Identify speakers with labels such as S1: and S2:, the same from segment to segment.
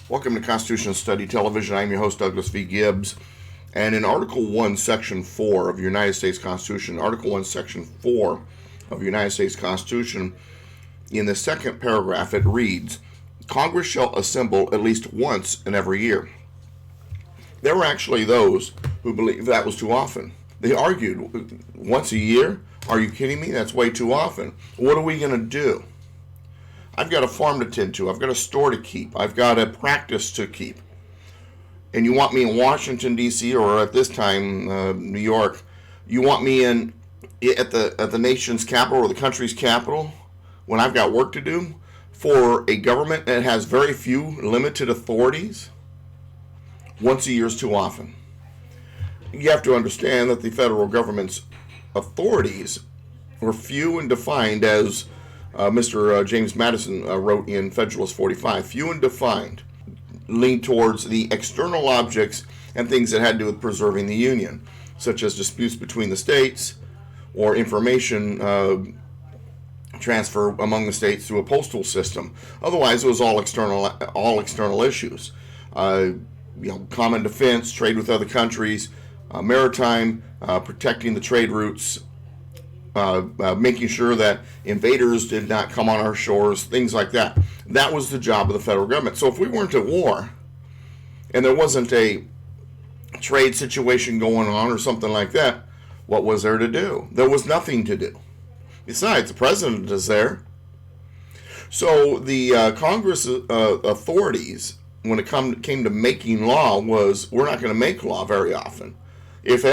S1: Welcome to Constitution Study Television. I'm your host, Douglas V. Gibbs. And in Article 1, Section 4 of the United States Constitution, Article 1, Section 4 of the United States Constitution, in the second paragraph, it reads, Congress shall assemble at least once in every year. There were actually those who believed that was too often. They argued, once a year? Are you kidding me? That's way too often. What are we going to do? I've got a farm to tend to. I've got a store to keep. I've got a practice to keep. And you want me in Washington, D.C., or at this time, New York. You want me at the nation's capital or the country's capital when I've got work to do for a government that has very few limited authorities? Once a year is too often. You have to understand that the federal government's authorities were few and defined, as Mr. James Madison wrote in Federalist 45, few and defined, lean towards the external objects and things that had to do with preserving the Union, such as disputes between the states or information transfer among the states through a postal system. Otherwise, it was all external issues. Common defense, trade with other countries, maritime, protecting the trade routes, making sure that invaders did not come on our shores, things like that. That was the job of the federal government. So if we weren't at war and there wasn't a trade situation going on or something like that, what was there to do? There was nothing to do. Besides, the president is there. So the Congress authorities, when it came to making law, was we're not going to make law very often, if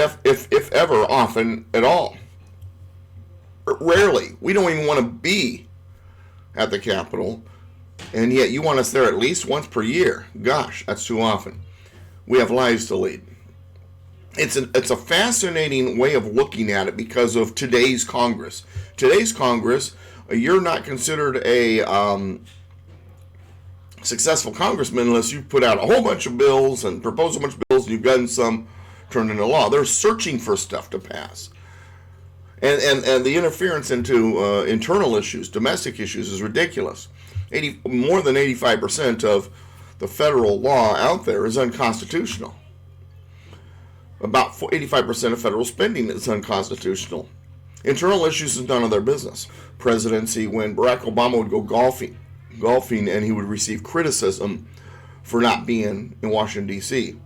S1: ever often at all. Rarely. We don't even want to be at the Capitol, and yet you want us there at least once per year. Gosh, that's too often. We have lives to lead. It's a fascinating way of looking at it because of today's Congress. Today's Congress, you're not considered a successful congressman unless you put out a whole bunch of bills and propose a bunch of bills and you've gotten some turned into law. They're searching for stuff to pass. And the interference into internal issues, domestic issues, is ridiculous. More than 85% of the federal law out there is unconstitutional. About 85% of federal spending is unconstitutional. Internal issues is none of their business. Presidency, when Barack Obama would go golfing and he would receive criticism for not being in Washington, D.C.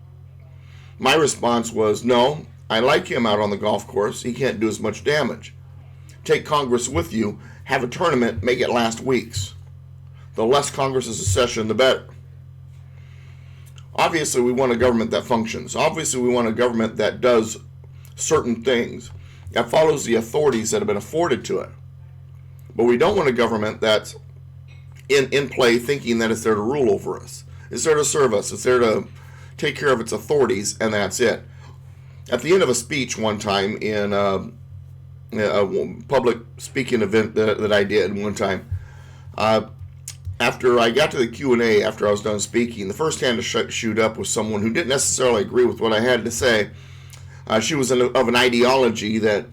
S1: My response was, no, I like him out on the golf course. He can't do as much damage. Take Congress with you, have a tournament, make it last weeks. The less Congress is a session, the better. Obviously, we want a government that functions. Obviously, we want a government that does certain things, that follows the authorities that have been afforded to it. But we don't want a government that's in play thinking that it's there to rule over us. It's there to serve us. It's there to take care of its authorities, and that's it. At the end of a speech one time in a public speaking event that I did one time, after I got to the Q&A, after I was done speaking, the first hand to shoot up was someone who didn't necessarily agree with what I had to say. She was of an ideology that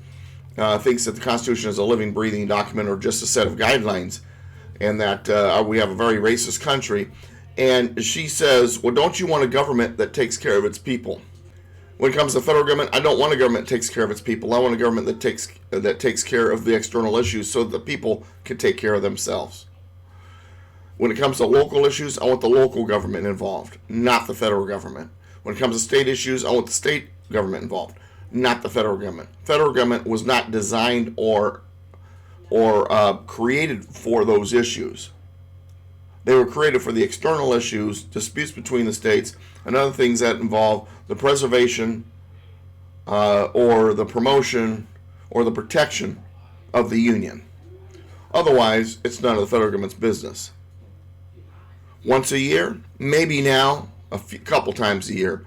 S1: thinks that the Constitution is a living, breathing document or just a set of guidelines, and that we have a very racist country. And she says, well, don't you want a government that takes care of its people? When it comes to the federal government, I don't want a government that takes care of its people. I want a government that takes care of the external issues so that the people can take care of themselves. When it comes to local issues, I want the local government involved, not the federal government. When it comes to state issues, I want the state government involved, not the federal government. Federal government was not designed or created for those issues. They were created for the external issues, disputes between the states, and other things that involve the preservation or the promotion or the protection of the Union. Otherwise, it's none of the federal government's business. Once a year, maybe now, couple times a year,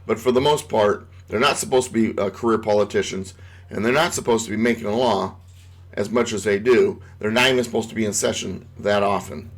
S1: but for the most part, they're not supposed to be career politicians, and they're not supposed to be making a law as much as they do. They're not even supposed to be in session that often.